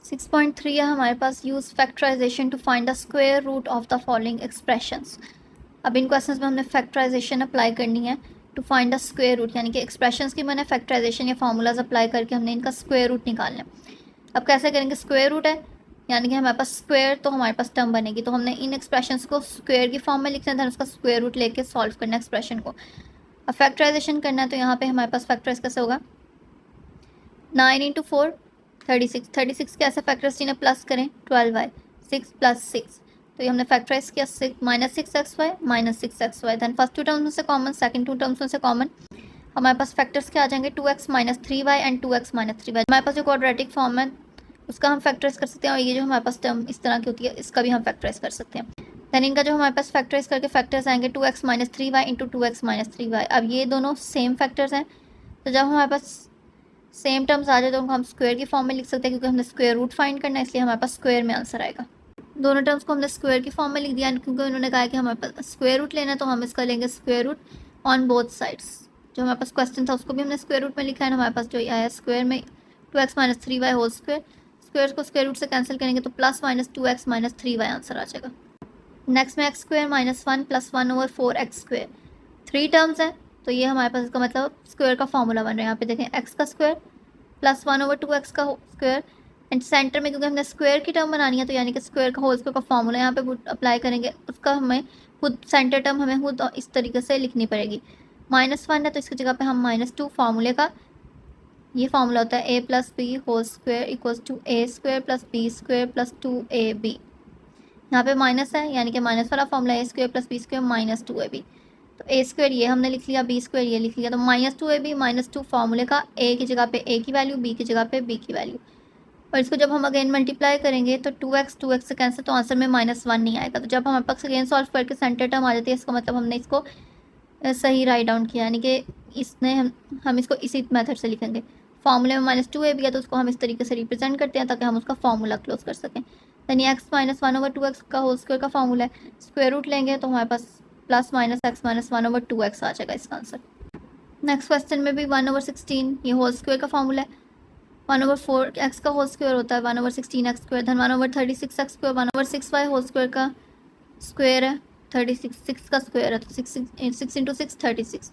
6.3 है हमारे पास, use factorisation to find the square root of the following expressions. अब इन क्वेश्चंस में हमने फैक्टराइजेशन अप्लाई करनी है to find the square root, यानी कि एक्सप्रेशंस की मैंने फैक्टराइजेशन या फार्मूलाज अप्लाई करके हमने इनका स्क्वायर रूट निकालना है। अब कैसे करेंगे, स्क्वायर रूट है यानी कि हमारे पास स्क्वायर, तो हमारे पास टर्म बनेगी, तो हमने इन एक्सप्रेशंस को स्क्वायर की फॉर्म में लिखना है, उसका स्क्वायर रूट लेके सॉल्व करना है एक्सप्रेशन को। अब फैक्टराइजेशन करना है, तो यहाँ पे हमारे पास फैक्टराइज कैसे होगा, 9 इंटू 4 36, 36 के ऐसे फैक्टर्स जिन्हें प्लस करें 12y, 6 प्लस 6, तो ये हमने फैक्टराइज किया, -6xy -6xy। Then first to terms में से कॉमन, सेकंड टू टर्म्स में से कॉमन, हमारे पास फैक्टर्स क्या आ जाएंगे, 2x - 3y and 2x - 3y। हमारे पास जो क्वाड्रेटिक फॉर्म है उसका हम फैक्टराइज कर सकते हैं, और ये जो हमारे पास टर्म इस तरह की होती है इसका भी हम फैक्टराइज कर सकते हैं। देन इनका जो हमारे पास फैक्टराइज करके फैक्टर्स आएंगे 2x - 3y into 2x - 3y। अब ये दोनों सेम फैक्टर्स हैं, तो जब हमारे पास सेम टर्म्स आ जाए तो हम स्क्वायर की फॉर्म में लिख सकते हैं, क्योंकि हमने स्क्वायर रूट फाइंड करना है, इसलिए हमारे पास स्क्वायर में आंसर आएगा। दोनों टर्म्स को हमने स्क्वायर की फॉर्म में लिख दिया, क्योंकि उन्होंने कहा कि हमारे पास स्क्वायर रूट लेना है, तो हम इसका लेंगे square root on both sides. जो हमारे पास क्वेश्चन था उसको भी हमने स्क्वायर रूट में लिखा है, हमारे पास जो आया स्क्वायर में 2x - 3y whole square, square को स्क्वायर रूट से कैंसिल करेंगे तो plus minus 2x - 3y answer आ जाएगा। नेक्स्ट में x square -1 + 1/4x square, 3 terms हैं, तो ये हमारे पास इसका मतलब स्क्वायर का फॉर्मूला बन रहा है। यहाँ पे देखें x का स्क्वायर प्लस 1/2x का स्क्वायर, एंड सेंटर में क्योंकि हमने स्क्वायर की टर्म बनानी है, तो यानी कि स्क्वायर का होल स्क्वायर का फॉर्मूला यहाँ पे अप्लाई करेंगे, उसका हमें खुद सेंटर टर्म हमें खुद इस तरीके से लिखनी पड़ेगी। -1 है तो इसकी जगह पे हम -2 फार्मूले का, ये फार्मूला होता है a + b whole square equals to a square + b square + 2ab। यहाँ पे माइनस है यानी कि माइनस वाला formula a square + b square - 2ab, तो a स्क्वायर ये हमने लिख लिया, b स्क्वायर ये लिख लिया, तो -2ab -2 फार्मूले का a की जगह पे a की वैल्यू, b की जगह पे b की वैल्यू, और इसको जब हम अगेन मल्टीप्लाई करेंगे तो 2x से कैंसिल, तो आंसर में -1 नहीं आएगा। तो जब हमारे पास अगेन सॉल्व करके सेंटर टर्म आ जाती है, इसका मतलब हमने इसको सही राइट डाउन किया, यानी कि इसने हम इसको इसी मेथड से लिखेंगे। फार्मूले में -2ab है तो उसको हम इस तरीके से रिप्रेजेंट करते हैं ताकि हम उसका फार्मूला क्लोज कर सकें। यानी x - 1/2x का होल स्क्वायर का फार्मूला है, स्क्वायर रूट लेंगे तो हमारे पास +- x - 1/2x आ जाएगा इसका आंसर। नेक्स्ट क्वेश्चन में भी 1/16 ये होल स्क्वायर का फार्मूला है, 1/4x का होल स्क्वायर होता है 1/16x स्क्वायर, धन 1/36x square 1/6y whole square का स्क्वायर है, 36 का स्क्वायर है, तो 6 × 6 36।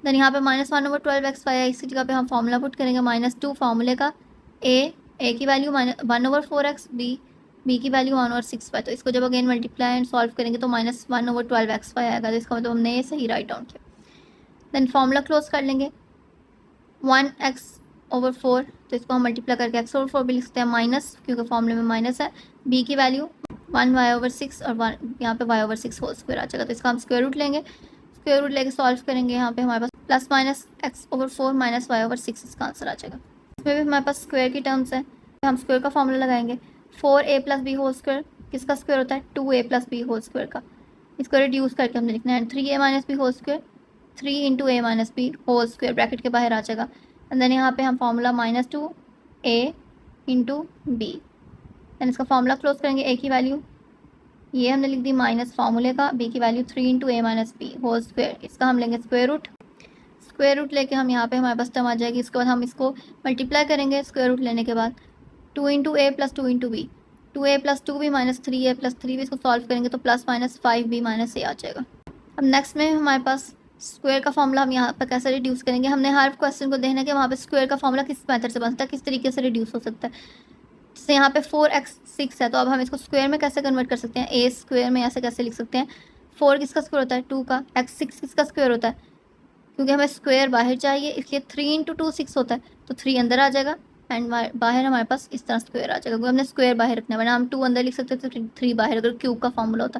देन यहाँ पे -1/12xy है, इसी जगह पे हम फार्मूला पुट करेंगे, -2 फार्मूले का a की वैल्यू 1/4x, b की वैल्यू 1/6y, तो इसको जब अगेन मल्टीप्लाई एंड सॉल्व करेंगे तो -1/12xy आएगा, तो इसका मतलब हमने ये सही राइट डाउन किया। देन फार्मूला क्लोज कर लेंगे, 1x/4, तो इसको हम मल्टीप्लाई करके x/4 भी लिख सकते हैं, माइनस क्योंकि फॉर्मूले में माइनस है, b की वैल्यू 1y/6 और 1 यहाँ पे y/6 होल स्क्वायर आ जाएगा, तो इसका हम स्क्वायर रूट लेंगे, स्क्वायर रूट लेके सॉल्व करेंगे, यहाँ पे हमारे पास +-x/4 - y/6 इसका आंसर आ जाएगा। इसमें भी हमारे पास स्क्वायर की टर्म्स है, हम स्क्वायर का फॉर्मूला लगाएंगे, 4a + b होल स्क्वायर किसका स्क्वायर होता है, 2a + b होल स्क्वायर का, इसको रिड्यूस करके हमने लिखना है, 3a - b whole square 3 × a - b whole square bracket के बाहर आ जाएगा, एंड देन यहाँ पे हम फार्मूला -2a × b, देन इसका फार्मूला क्लोज करेंगे, a की वैल्यू ये हमने लिख दी माइनस फार्मूले का, b की value 3 × a - b whole square, इसका हम लेंगे स्क्वायर रूट, स्क्वायर रूट लेके हम यहाँ पे हमारे पास टर्म आ जाएगी, इसके बाद हम इसको मल्टीप्लाई करेंगे स्क्वायर रूट लेने के बाद, 2 × a + 2 × b, 2a + 2b - 3a + 3b, इसको सॉल्व करेंगे तो +-5b - a आ जाएगा। अब नेक्स्ट में हमारे पास स्क्वायर का फॉर्मूला हम यहाँ पर कैसे रिड्यूस करेंगे, हमने हर क्वेश्चन को देखना है कि वहाँ पे स्क्वायर का फॉर्मूला किस मेथड से बनता है, किस तरीके से रिड्यूस हो सकता है। जैसे यहाँ पे 4x 6 है, तो अब हम इसको स्क्वायर में कैसे कन्वर्ट कर सकते हैं, a स्क्वायर में ऐसे कैसे लिख सकते हैं, 4 किसका स्क्वायर होता है 2 का, x 6 किसका स्क्वायर होता है, क्योंकि हमें स्क्वायर बाहर चाहिए इसलिए 3 × 2 6 होता है, तो 3 अंदर आ जाएगा एंड बाहर हमारे पास इस तरह स्क्वायर आ जाएगा, क्योंकि हमने स्क्वायर बाहर रखना है, वरना हम 2 अंदर लिख सकते थे, 3 बाहर, अगर क्यूब का फॉर्मूला होता,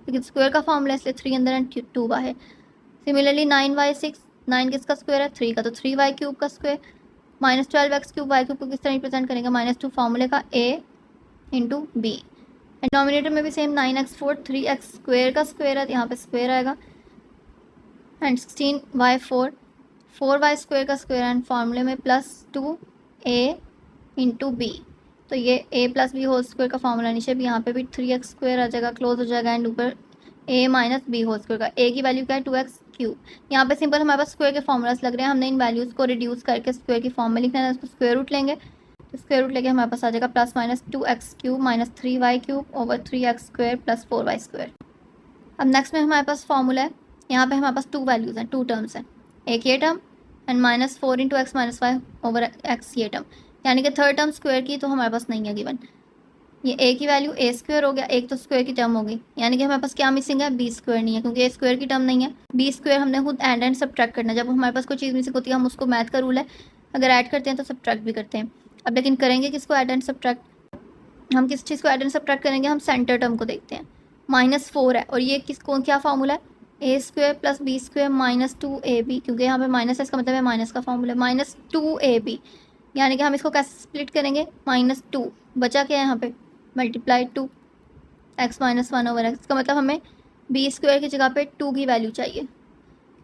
लेकिन स्क्वायर का फॉर्मूला इसलिए 3 अंदर एंड 2 बाहर। सिमिलरली 9y6, 9 किसका स्क्वायर है 3 का, तो 3y³ का स्क्वायर, -12x³ y³ को किस तरह रिप्रेजेंट करेंगे, -2 फार्मूले का a × b, डिनोमिनेटर में भी सेम 9x4 3x स्क्वायर का स्क्वायर है, यहाँ पे स्क्वायर आएगा, एंड 16y4 4y स्क्वायर का स्क्वायर, एंड फार्मूले में +2a × b, तो ये a + b होल स्क्वायर का फार्मूला नीचे भी, यहाँ पे भी 3x स्क्वायर आ जाएगा, क्लोज हो जाएगा, एंड ऊपर a - b होल स्क्वायर का, a की वैल्यू क्या है 2x³, यहाँ पे सिंपल हमारे पास स्क्वायर के फॉर्मूलास लग रहे हैं, हमने इन वैल्यूज़ को रिड्यूस करके स्क्वायर की फॉर्म में लिखना है, उसको स्क्वायर रूट लेंगे, तो स्क्वायर रूट लेके हमारे पास आ जाएगा plus minus 2x³ minus 3y³ over 3x² plus 4y²। अब नेक्स्ट में हमारे पास फॉर्मूला है, यहाँ पे हमारे पास 2 वैल्यूज़ हैं, 2 टर्म्स हैं, एक ये term and minus 4 into X minus Y over X ये टर्म, यानी कि थर्ड टर्म स्क्वायर की तो हमारे पास नहीं है गिवन। ये ए की वैल्यू ए स्क्वायर हो गया, एक तो स्क्वायर की टर्म हो गई, यानी कि हमारे पास क्या मिसिंग है, बी स्क्वायर नहीं है, क्योंकि ए स्क्वायर की टर्म नहीं है। बी स्क्वायर हमने खुद एंड सब्ट्रैक्ट करना है, जब हमारे पास कोई चीज़ मिसिंग होती है हम उसको मैथ का रूल है, अगर ऐड करते हैं तो सब्ट्रैक्ट भी करते हैं। अब लेकिन करेंगे किसको ऐड एंड सब्ट्रैक्ट, हम किस चीज़ को ऐड एंड सब्ट्रैक्ट करेंगे, हम सेंटर टर्म को देखते हैं। -4 है और ये किसको क्या फार्मूला है, A square plus B square minus 2ab, क्योंकि यहाँ पे माइनस है इसका मतलब है माइनस का फॉर्मूला है, -2ab, यानी कि हम इसको कैसे स्प्लिट करेंगे, -2 बचा क्या है यहाँ पे multiply 2 x minus 1 over x, इसका मतलब हमें बी स्क्वायर की जगह पे 2 की वैल्यू चाहिए,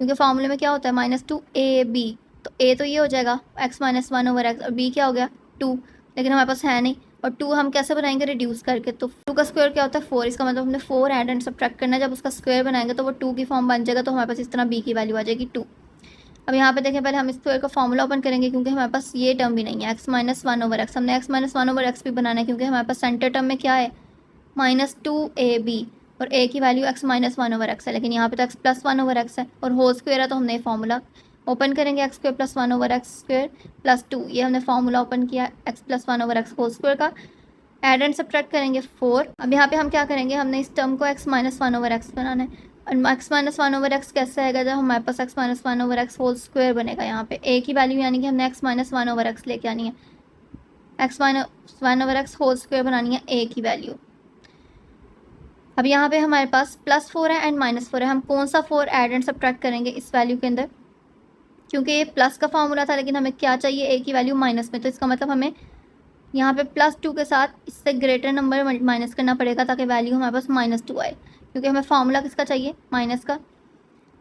क्योंकि फॉर्मूले में क्या होता है -2ab, तो a तो ये हो जाएगा x माइनस 1 ओवर एक्स और b क्या हो गया 2, लेकिन हमारे पास है नहीं, और 2 हम कैसे बनाएंगे रिड्यूस करके, तो 2 का स्क्वायर क्या होता है 4, इसका मतलब हमने 4 ऐड एंड सब्ट्रैक्ट करना है, जब उसका स्क्वायर बनाएंगे तो वो 2 की फॉर्म बन जाएगा, तो हमारे पास इस तरह b की वैल्यू आ जाएगी 2। अब यहाँ पे देखें, पहले हम स्क्वायर का फॉर्मूला ओपन करेंगे, क्योंकि हमारे पास ये टर्म भी नहीं है x माइनस 1 ओवर एक्स, हमने x माइनस 1 ओवर एक्स भी बनाना है, क्योंकि हमारे पास सेंटर टर्म में क्या है -2ab और a की value x minus 1 over x है, लेकिन यहाँ पे तो x प्लस 1 ओवर एक्स है और होल स्क्वायर है, तो हमने फॉर्मूला ओपन करेंगे x square plus 1 over x square plus 2, ये हमने फॉर्मूला ओपन किया x plus 1 over x whole square का, एड एंड सब्ट्रैक्ट करेंगे 4। अब यहाँ पे हम क्या करेंगे, हमने इस टर्म को x माइनस 1 ओवर एक्स बनाना है, और x माइनस 1 ओवर एक्स कैसे आएगा, जब हमारे पास x minus 1 over x whole square बनेगा, यहाँ पे a की वैल्यू यानी कि हमने x माइनस 1 ओवर एक्स लेके आनी है, x minus 1 over x whole square बनानी है a की वैल्यू। अब यहाँ पे हमारे पास +4 है एंड -4 है, हम कौन सा 4 ऐड एंड सब्ट्रैक्ट करेंगे इस वैल्यू के अंदर, क्योंकि ये प्लस का फॉर्मूला था, लेकिन हमें क्या चाहिए a की वैल्यू माइनस में, तो इसका मतलब हमें यहाँ पे +2 के साथ इससे ग्रेटर नंबर माइनस करना पड़ेगा, ताकि वैल्यू हमारे पास -2 आए, क्योंकि हमें फार्मूला किसका चाहिए माइनस का,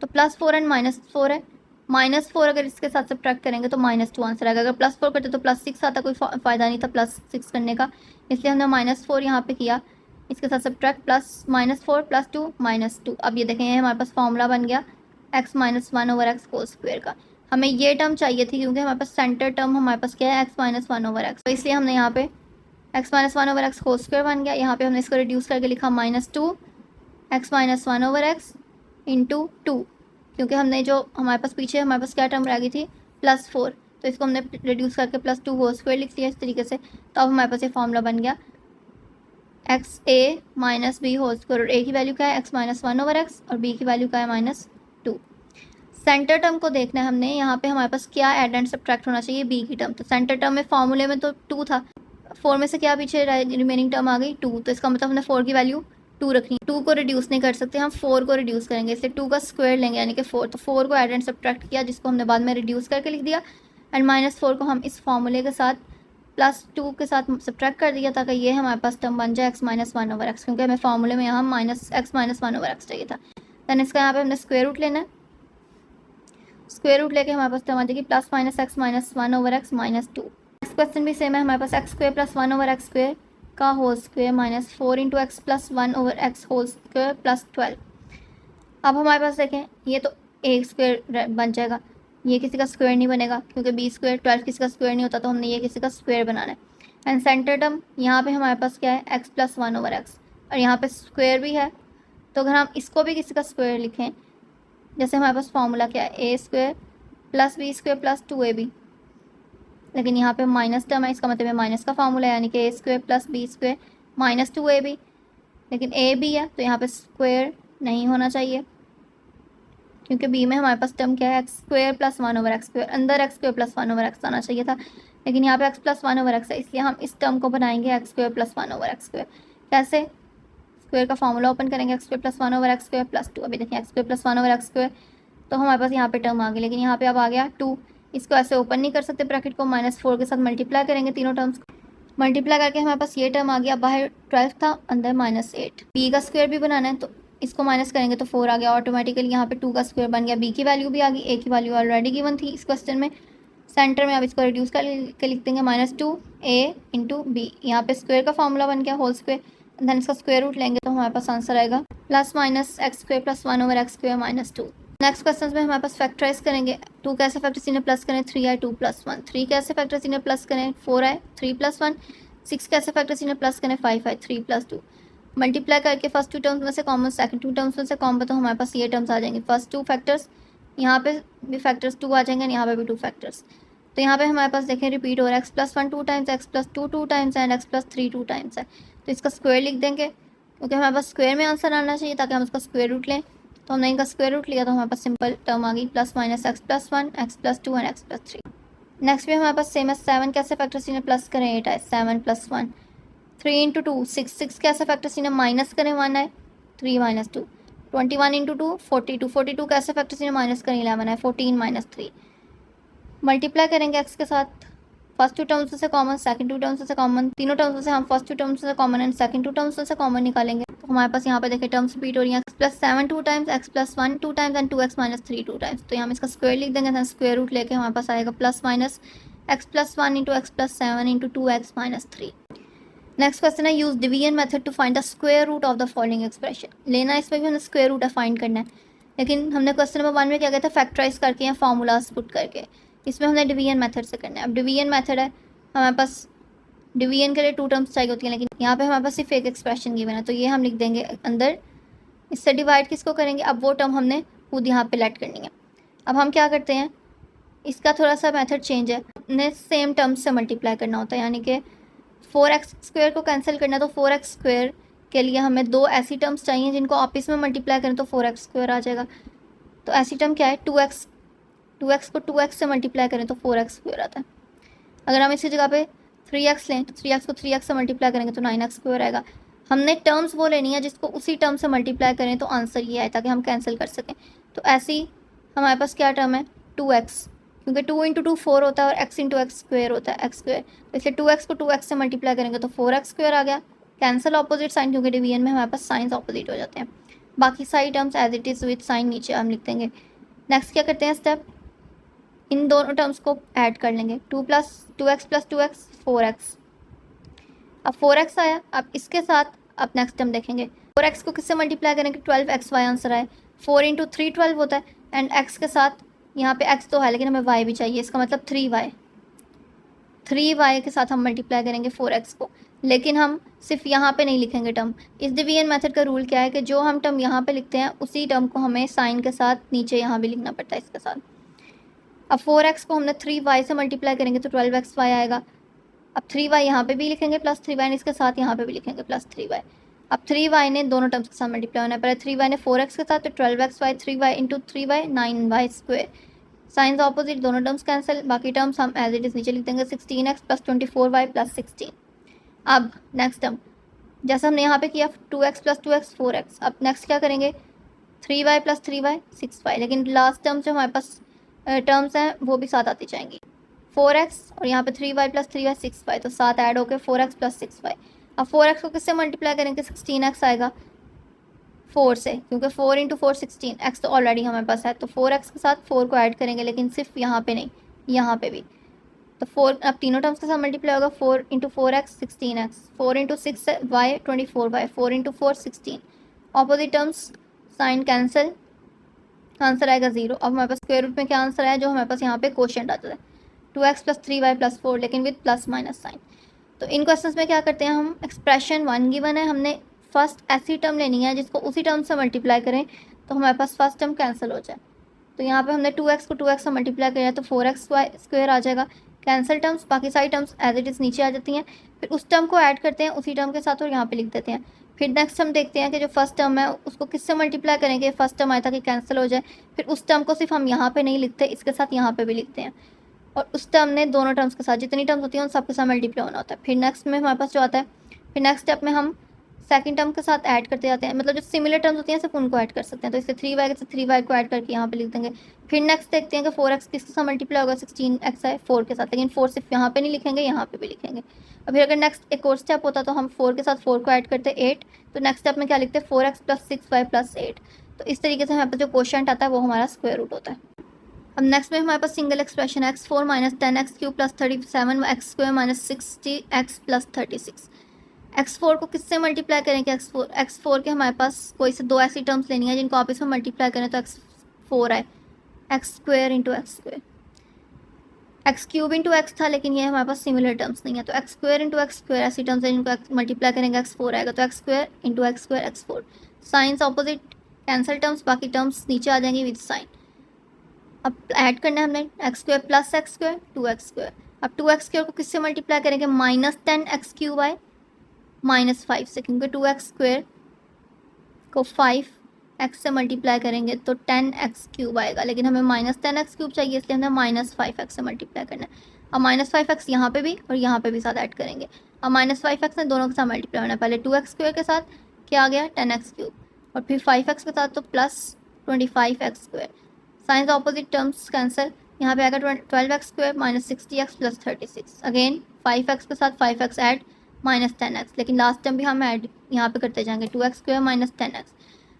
तो +4 एंड -4 है, -4 अगर इसके साथ सब्ट्रैक्ट करेंगे तो -2 आंसर आएगा, अगर +4 करते तो +6 आता, कोई फ़ायदा नहीं था +6 करने का, इसलिए हमने -4 यहाँ पे किया, इसके साथ सब्ट्रैक्ट प्लस -4 + 2 -2। अब ये देखें हमारे पास फॉर्मूला बन गया x minus 1 over x whole square का। हमें ये टर्म चाहिए थी, क्योंकि हमारे पास सेंटर टर्म हमारे पास क्या है x माइनस 1 ओवर एक्स, तो इसलिए हमने यहाँ पे x minus 1 over x whole square बन गया, यहाँ पे हमने इसको रिड्यूस करके लिखा -2 x minus 1 over x into 2, क्योंकि हमने जो हमारे पास पीछे हमारे पास क्या टर्म रह गई थी +4, तो इसको हमने रिड्यूस करके +2 होल स्क्वायर लिख दिया इस तरीके से, तो अब हमारे पास ये फॉर्मूला बन गया XA minus B whole square, और a की वैल्यू क्या है x माइनस 1 ओवर एक्स और b की वैल्यू क्या है -2। सेंटर टर्म को देखना है हमने, यहाँ पे हमारे पास क्या एड एंड सब्ट्रैक्ट होना चाहिए b की टर्म, तो सेंटर टर्म में फॉर्मूले में तो 2 था, 4 में से क्या पीछे रिमेनिंग टर्म आ गई 2, तो इसका मतलब हमने 4 की वैल्यू 2 रखनी है, 2 को रिड्यूस नहीं कर सकते हम, 4 को रिड्यूस करेंगे, इसलिए 2 का स्क्वायर लेंगे यानी कि 4, तो 4 को एड एंड सब्ट्रैक्ट किया, जिसको हमने बाद में रिड्यूस करके लिख दिया, एंड -4 को हम इस फॉर्मूले के साथ +2 के साथ सब्ट्रैक्ट कर दिया, ताकि ये हमारे पास टर्म बन जाए x माइनस 1 ओवर एक्स, क्योंकि हमें फॉर्मूले में यहाँ x माइनस 1 ओवर एक्स चाहिए था। दैन इसका यहाँ पे हमने स्क्वायर रूट लेना है, स्क्वायर रूट लेके हमारे पास टर्म आ जाएगी plus minus x minus 1 over x -2। Next question भी सेम है, हमारे पास x square plus 1 over x square का whole square -4 into x plus 1 over x whole square plus 12। अब हमारे पास देखें, ये तो a स्क्वायर बन जाएगा, ये किसी का स्क्वायर नहीं बनेगा, क्योंकि b स्क्वायर 12 किसी का स्क्वायर नहीं होता, तो हमने ये किसी का स्क्वायर बनाना है। एंड सेंटर टर्म यहाँ पे हमारे पास क्या है x प्लस 1 ओवर एक्स, और यहाँ पे स्क्वायर भी है, तो अगर हम इसको भी किसी का स्क्वायर लिखें, जैसे हमारे पास फॉर्मूला क्या है a square plus b square plus 2ab, लेकिन यहाँ पे माइनस टर्म है, इसका मतलब है माइनस का फॉर्मूला है, यानी कि a square plus b square -2ab, लेकिन a भी है तो यहाँ पे स्क्वायर नहीं होना चाहिए, क्योंकि b में हमारे पास टर्म क्या है x square plus 1 over x square, अंदर x square plus 1 over x आना चाहिए था, लेकिन यहाँ पे x प्लस 1 ओवर एक्स है, इसलिए हम इस टर्म को बनाएंगे x square plus 1 over x square. कैसे, स्क्वायर का फॉर्मूला ओपन करेंगे x square plus 1 over x square plus 2, अभी देखिए x square plus 1 over x square, तो हमारे पास यहाँ पे टर्म आ गई, लेकिन यहाँ पे अब आ गया 2, इसको ऐसे ओपन नहीं कर सकते ब्रैकेट को, -4 के साथ मल्टीप्लाई करेंगे तीनों टर्म्स, मल्टीप्लाई करके हमारे पास ये टर्म आ गया, बाहर 12 था अंदर -8। b का स्क्वायर भी बनाना है, तो इसको माइनस करेंगे तो 4 आ गया ऑटोमेटिकली, यहाँ पे 2 का स्क्वायर बन गया, b की वैल्यू भी आ गई, a की वैल्यू ऑलरेडी गिवन थी इस क्वेश्चन में। सेंटर में अब इसको रिड्यूस करके लिख देंगे -2a इंटू बी, यहाँ पे स्क्वायर का फॉर्मूला बन गया होल स्क्वायर, देन इसका स्क्वायर रूट लेंगे तो हमारे पास आंसर आएगा +- x square plus 1 over x square -2। Next question में हमारे पास फैक्टराइज करेंगे। 2 कैसे फैक्टर सीने प्लस करें, 3i 2 + 1। 3 कैसे फैक्टर सीने प्लस करें, 4i 3 + 1। 6 कैसे फैक्टर सीने प्लस करें, 5i 3 + 2। मल्टीप्लाई करके फर्स्ट 2 टर्म्स में से कॉमन, सेकंड 2 टर्म्स में से कॉमन, तो हमारे पास ये टर्म्स आ जाएंगे। फर्स्ट 2 फैक्टर्स, यहाँ पे भी फैक्टर्स 2 आ जाएंगे, यहाँ पे भी 2 फैक्टर्स। तो यहाँ पे हमारे पास देखें रिपीट हो रहा है, x+1 2 times, x+2 2 times and x+3 2 times है। तो इसका स्क्वायर लिख देंगे, क्योंकि हमारे पास स्क्वायर में आंसर आना चाहिए ताकि हम उसका स्क्वायर रूट लें। तो हमने इनका स्क्वायर रूट लिया तो हमारे पास सिंपल टर्म आ गई +- x+1 x+2 and x+3। Next भी हमारे पास सेम है। 7 कैसे फैक्टर सीने प्लस करें, 8 है, 7 + 1। 3 × 2 6, 6 कैसे फैक्टर सीने माइनस करें, 1 है, 3 - 2। 21 × 2 42, 42 कैसे फैक्टर सीने माइनस करें, 11 है, 14 - 3। मल्टीप्लाई करेंगे एक्स के साथ, फर्स्ट 2 टर्म्स से कॉमन, सेकंड 2 टर्म्स से कॉमन, तीनों टर्म्स से हम फर्स्ट 2 टर्म्स से कॉमन एंड सेकंड 2 टर्म्स से कॉमन निकालेंगे। तो हमारे पास यहाँ पे देखिए टर्म्स रिपीट हो रही हैं, x+7 2 times, x+1 2 times and 2x - 3 2 times. तो यहाँ हम इसका स्क्वायर लिख देंगे, then स्क्वायर रूट लेके हमारे पास आएगा +- x+1 × x+7 × 2x - 3। Next question है, use division method to find the square root of the following expression. लेना इसमें भी हमें स्क्वायर रूट फाइंड करना है, लेकिन हमने क्वेश्चन नंबर 1 में क्या किया था, फैक्टराइज करके या फार्मूलाज पुट करके। इसमें हमने डिवीजन मेथड से करना है। अब डिवीजन मेथड है, हमारे पास डिवीजन के लिए 2 टर्म्स चाहिए होती हैं, लेकिन यहाँ पे हमारे पास सिर्फ एक एक्सप्रेशन गिवन है, तो ये हम लिख देंगे अंदर। इससे डिवाइड किसको करेंगे, अब वो टर्म हमने खुद यहाँ पे लेट करनी है। अब हम क्या करते हैं, इसका थोड़ा सा मेथड चेंज है, हमने सेम टर्म्स से मल्टीप्लाई करना होता है, यानी कि 4x² को कैंसिल करना है, तो 4x² के लिए हमें 2 ऐसी टर्म्स चाहिए जिनको आपस में मल्टीप्लाई करें तो 4x² आ जाएगा। तो ऐसी टर्म क्या है, 2x, 2x को 2x से मल्टीप्लाई करें तो 4x² आता है। अगर हम इसी जगह पे 3x लें तो 3x को 3x से मल्टीप्लाई करेंगे तो 9x² आएगा। हमने टर्म्स वो लेनी है जिसको उसी टर्म से मल्टीप्लाई करें तो आंसर ये आए, ताकि हम कैंसिल कर सकें। तो ऐसी हमारे पास क्या टर्म है, 2x, क्योंकि 2 × 2 4 होता है और x × x² होता है, x²। तो इसलिए 2x को 2x से मल्टीप्लाई करेंगे तो 4x² आ गया। कैंसिल ऑपोजिट साइन, क्योंकि डिवीजन में हमारे पास साइंस ऑपोजिट हो जाते हैं। बाकी सारी terms as it is with sign नीचे हम लिख देंगे। नेक्स्ट क्या करते हैं स्टेप, इन दोनों टर्म्स को ऐड कर लेंगे, 2x + 2x 4x। अब 4x आया, अब इसके साथ अब नेक्स्ट टर्म देखेंगे, 4x को किससे मल्टीप्लाई करेंगे, 12xy आंसर आए, 4 × 3 12 होता है, एंड x के साथ यहाँ पे x तो है लेकिन हमें y भी चाहिए, इसका मतलब 3y के साथ हम मल्टीप्लाई करेंगे 4x को। लेकिन हम सिर्फ यहाँ पे नहीं लिखेंगे टर्म। इस डिवीजन मेथड का रूल क्या है कि जो हम टर्म यहाँ पे लिखते हैं उसी टर्म को हमें साइन के साथ नीचे यहाँ भी लिखना पड़ता है इसके साथ। अब 4x को हमने 3y से मल्टीप्लाई करेंगे तो 12xy आएगा। अब 3y यहाँ पे भी लिखेंगे +3y, इसके साथ यहाँ पे भी लिखेंगे +3y। अब 3y ने दोनों टर्म्स के साथ मल्टीप्लाई होना है, पहले 3y ने 4x के साथ तो 12xy, 3y × 3y 9y²। Science opposite, दोनों टर्म्स कैंसिल, बाकी टर्म्स हम एज इट इज़ नीचे लिख देंगे, 16x + 24y + 16। अब नेक्स्ट टर्म जैसे हमने यहाँ पे किया 2x + 2x 4x, अब नेक्स्ट क्या करेंगे, 3y + 3y 6y, लेकिन लास्ट टर्म जो हमारे पास टर्म्स हैं वो भी साथ आती जाएंगी, 4x और यहाँ पे 3y + 3y 6y, तो साथ ऐड होकर 4x + 6y। अब 4x को किससे मल्टीप्लाई करेंगे, 16x आएगा 4 से, क्योंकि 4 × 4 16, x तो ऑलरेडी हमारे पास है, तो 4x के साथ 4 को ऐड करेंगे, लेकिन सिर्फ यहाँ पे नहीं, यहाँ पे भी। तो 4 अब तीनों टर्म्स के साथ मल्टीप्लाई होगा, 4 × 4x 16x, 4 × 6y 24y, 4 × 4 16। Opposite terms sign cancel, answer आएगा 0। अब हमारे पास स्क्वायर रूट में क्या आंसर आया, जो हमारे पास यहाँ पे क्वोशंट आता है 2x + 3y + 4, लेकिन विद +- साइन। तो इन क्वेश्चंस में क्या करते हैं हम, एक्सप्रेशन 1 गिवन है, हमने फर्स्ट ऐसी टर्म लेनी है जिसको उसी टर्म से मल्टीप्लाई करें तो हमारे पास फर्स्ट टर्म कैंसिल हो जाए। तो यहाँ पे हमने 2x को 2x से मल्टीप्लाई किया तो 4x² आ जाएगा। कैंसिल टर्म्स, बाकी सारी टर्म्स एज इट इज़ नीचे आ जाती हैं। फिर उस टर्म को ऐड करते हैं उसी टर्म के साथ और यहाँ पे लिख देते हैं। फिर नेक्स्ट हम देखते हैं कि जो फर्स्ट टर्म है उसको किससे मल्टीप्लाई करेंगे, फर्स्ट टर्म आया था कि कैंसिल हो जाए। फिर उस टर्म को सिर्फ हम यहाँ पे नहीं लिखते, इसके साथ यहाँ पे भी लिखते हैं, और उस टर्म ने दोनों टर्म्स के साथ जितनी टर्म्स होती हैं उन सबके साथ मल्टीप्लाई होना होता है। फिर नेक्स्ट में हमारे पास जो आता है, फिर नेक्स्ट स्टेप में हम सेकंड टर्म के साथ ऐड करते जाते हैं, मतलब जो सिमिलर टर्म्स होती हैं सिर्फ उनको ऐड कर सकते हैं। तो इससे 3y के साथ 3y को ऐड करके यहाँ पे लिख देंगे। फिर नेक्स्ट देखते हैं कि 4x किसके साथ मल्टीप्लाई होगा, 16x है 4 के साथ, लेकिन 4 सिर्फ यहाँ पे नहीं लिखेंगे, यहाँ पे भी लिखेंगे। और फिर अगर नेक्स्ट एक और स्टेप होता तो हम 4 के साथ 4 को ऐड करते 8, तो नेक्स्ट स्टेप में क्या लिखते हैं, 4x + 6y + 8। तो इस तरीके से हमारे पास जो क्वोशंट आता है वो हमारा स्क्वायर रूट होता है। अब नेक्स्ट में हमारे पास single expression x4 - 10x³ + 37 x² - 60x + 36। x4 को किससे मल्टीप्लाई करेंगे, x4 के हमारे पास कोई से 2 ऐसी टर्म्स लेनी है जिनको आपस में मल्टीप्लाई करें तो 4 आए, x square into x square, x cube into x था, लेकिन ये हमारे पास सिमिलर टर्म्स नहीं है, तो x square into x square ऐसी टर्म्स है जिनको एक्स मल्टीप्लाई करेंगे एक्स 4 आएगा, तो x square into x square x 4, science opposite cancel terms, बाकी टर्म्स नीचे आ जाएंगी विद साइन। अब ऐड करना है हमने x square plus x square 2x²। अब 2x² को किससे मल्टीप्लाई करेंगे, -10x³ आए -5 से, क्योंकि 2x² को 5x से मल्टीप्लाई करेंगे तो 10x³ आएगा, लेकिन हमें -10x³ चाहिए, इसलिए हमें -5x से मल्टीप्लाई करना है। अब -5x यहाँ पे भी और यहाँ पे भी साथ ऐड करेंगे। अब -5x ने दोनों के साथ मल्टीप्लाई होना है, पहले 2x² के साथ क्या आ गया 10x³ और फिर 5x के साथ तो plus 25x²। Science opposite terms cancel, यहाँ पे आएगा 12x² -60x plus 36, again 5x के साथ 5x ऐड -10x, लेकिन लास्ट टाइम भी हम ऐड यहाँ पे करते जाएंगे 2x² -10x।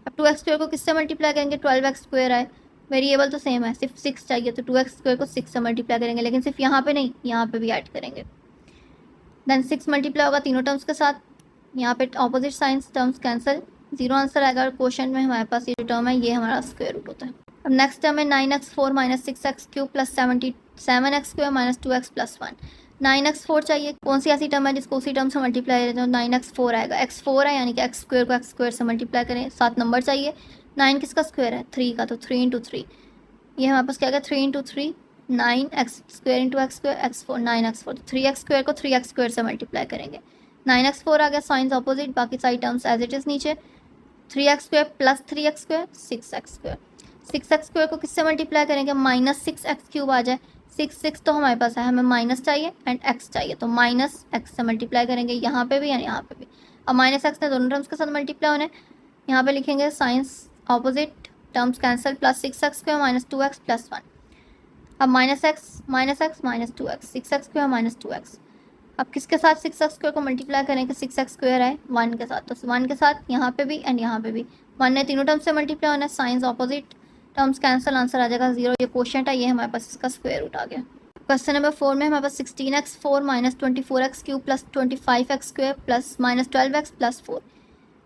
अब 2x² को किससे मल्टीप्लाई करेंगे, 12x² आए, वेरिएबल तो सेम है, सिर्फ 6 चाहिए, तो 2x² को 6 से मल्टीप्लाई करेंगे, लेकिन सिर्फ यहाँ पे नहीं, यहाँ पे भी ऐड करेंगे। देन 6 मल्टीप्लाई होगा तीनों टर्म्स के साथ, यहाँ पे opposite science terms cancel, 0 answer आएगा। और क्वेश्चन में हमारे पास ये जो टर्म है ये हमारा स्क्वायर रूट होता है। अब नेक्स्ट टर्म है 9x4 -6x³ plus 7x² -2x plus 1। 9x4 चाहिए, कौन सी ऐसी टर्म है जिसको उसी टर्म से मल्टीप्लाई करें, तो 9x4 आएगा, x4 है यानी कि x² को x² से मल्टीप्लाई करें, 7 नंबर चाहिए। 9 किसका स्क्वायर है 3 का, तो 3 × 3, ये हमारे पास क्या गया 3 × 3 9x² into x² x4 9x4, तो 3x² को 3x² से मल्टीप्लाई करेंगे, 9x4 आ गया। साइंस ऑपोजिट, बाकी सारी टर्म्स एज इट इज़ नीचे, 3x² plus 3x² 6x²। 6x² को किससे मल्टीप्लाई करेंगे, -6x³ आ जाए, 6 तो हमारे पास है, हमें माइनस चाहिए एंड x चाहिए, तो -x से मल्टीप्लाई करेंगे यहाँ पे भी एंड यहाँ पे भी। अब -x ने दोनों टर्म्स के साथ मल्टीप्लाई होने, यहाँ पे लिखेंगे science opposite terms cancel, plus 6x² -2x plus 1। अब -x -2x 6x² -2x, अब किसके साथ 6x² को मल्टीप्लाई करेंगे, 6x² आए 1 के साथ, तो 1 के साथ यहाँ पे भी एंड यहाँ पे भी 1 ने तीनों टर्म्स से मल्टीप्लाई होना है, since opposite terms cancel, answer आ जाएगा 0। ये क्वेश्चन है, ये हमारे पास इसका स्क्वायर रूट आ गया। क्वेश्चन नंबर 4 में हमारे पास 16x4 -24x³ plus 25x² plus -12x plus 4।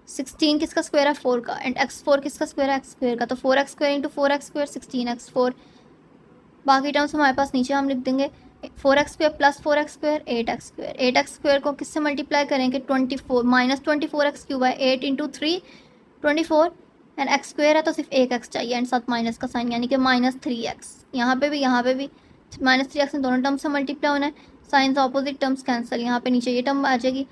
16 किसका स्क्वायर है 4 का, एंड x4 किसका स्क्वायर है x² का, तो 4x² इंटू 4x² 16x4। बाकी टर्म्स हमारे पास नीचे हम लिख देंगे 4x² plus 4x² 8x²। 8x² को किससे मल्टीप्लाई करेंगे 24 -24x³ है, 8 इंटू 3 24 एंड x² है तो सिर्फ एक x चाहिए एंड साथ माइनस का साइन, यानी कि -3x। यहाँ पे भी -3x में दोनों टर्म्स से मल्टीप्लाई होना है, साइंस ऑपोजिट टर्म्स कैंसिल, यहाँ पे नीचे ये टर्म आ जाएगी।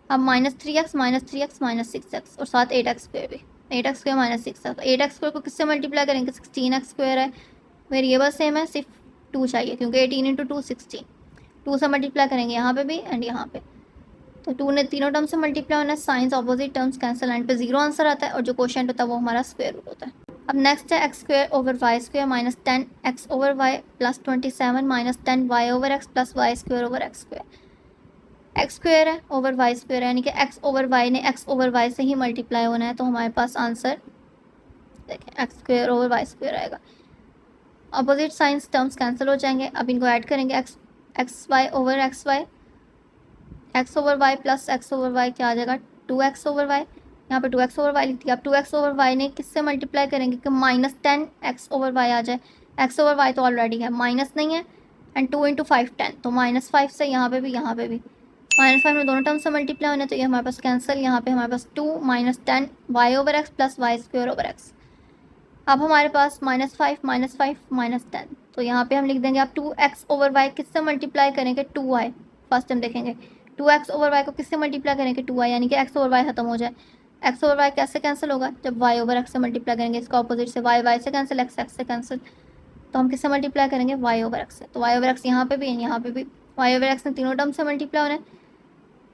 अब -3x -6x और साथ 8x² भी, 8x² -6x, तो 8x² को किससे मल्टीप्लाई करेंगे 16x² है, वेरिएबल सेम है, सिर्फ 2 चाहिए क्योंकि 18 इंटू 2 16, 2 से मल्टीप्लाई करेंगे यहाँ पे भी एंड यहाँ पे, तो 2 ने तीनों टर्म्स से मल्टीप्लाई होना है, since opposite terms cancel, and पे 0 आंसर आता है और जो क्वेश्चन होता है वो हमारा स्क्वायर रूट होता है। अब नेक्स्ट है x² over y² -10x over y plus 27 -10y over x plus y² over x²। x² है ओवर y² है, यानी कि x ओवर y ने x ओवर y से ही मल्टीप्लाई होना है, तो हमारे पास आंसर देखें x² ओवर y² आएगा। अपोजिट साइंस टर्म्स कैंसिल हो जाएंगे, अब इनको ऐड करेंगे X Y over X Y, X over Y plus X over Y क्या आ जाएगा 2x ओवर वाई, यहाँ पे 2x ओवर वाई लिख दिया। अब 2x ओवर वाई ने किससे मल्टीप्लाई करेंगे कि -10x ओवर वाई आ जाए, x ओवर वाई तो ऑलरेडी है, माइनस नहीं है एंड 2 इंटू 5 10, तो -5 से यहाँ पे भी -5 में दोनों टर्म से मल्टीप्लाई होने, तो ये हमारे पास कैंसिल, यहाँ पे हमारे पास 2 -10 y over x plus y² over x. अब हमारे पास -5 -10, तो यहाँ पे हम लिख देंगे अब 2x ओवर y किससे मल्टीप्लाई करेंगे 2y, फर्स्ट हम देखेंगे 2x ओवर y को किससे मल्टीप्लाई करेंगे 2y, यानी कि x ओवर y खत्म हो जाए। x ओवर y कैसे कैंसिल होगा जब y ओवर x से मल्टीप्लाई करेंगे, इसका ऑपोजिट से y से कैंसिल, x से कैंसिल, तो हम किससे मल्टीप्लाई करेंगे y ओवर x से, तो y ओवर x यहाँ पे भी यहाँ पे भी y ओवर x ने तीनों टर्म से मल्टीप्लाई होना है,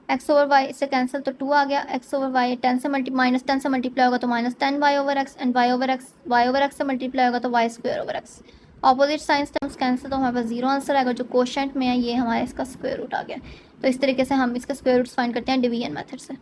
x ओवर y से कैंसिल तो 2 आ गया, x ओवर y -10 से मल्टीप्लाई होगा तो -10 y over x and y over x से मल्टीप्लाई होगा तो y² over x। Opposite science terms cancel, तो हमारे पास 0 आंसर आएगा। जो क्वोशंट में है ये हमारा इसका स्क्वायर रूट आ गया। तो इस तरीके से हम इसका स्क्वायर रूट्स फाइंड करते हैं डिवीजन मेथड से।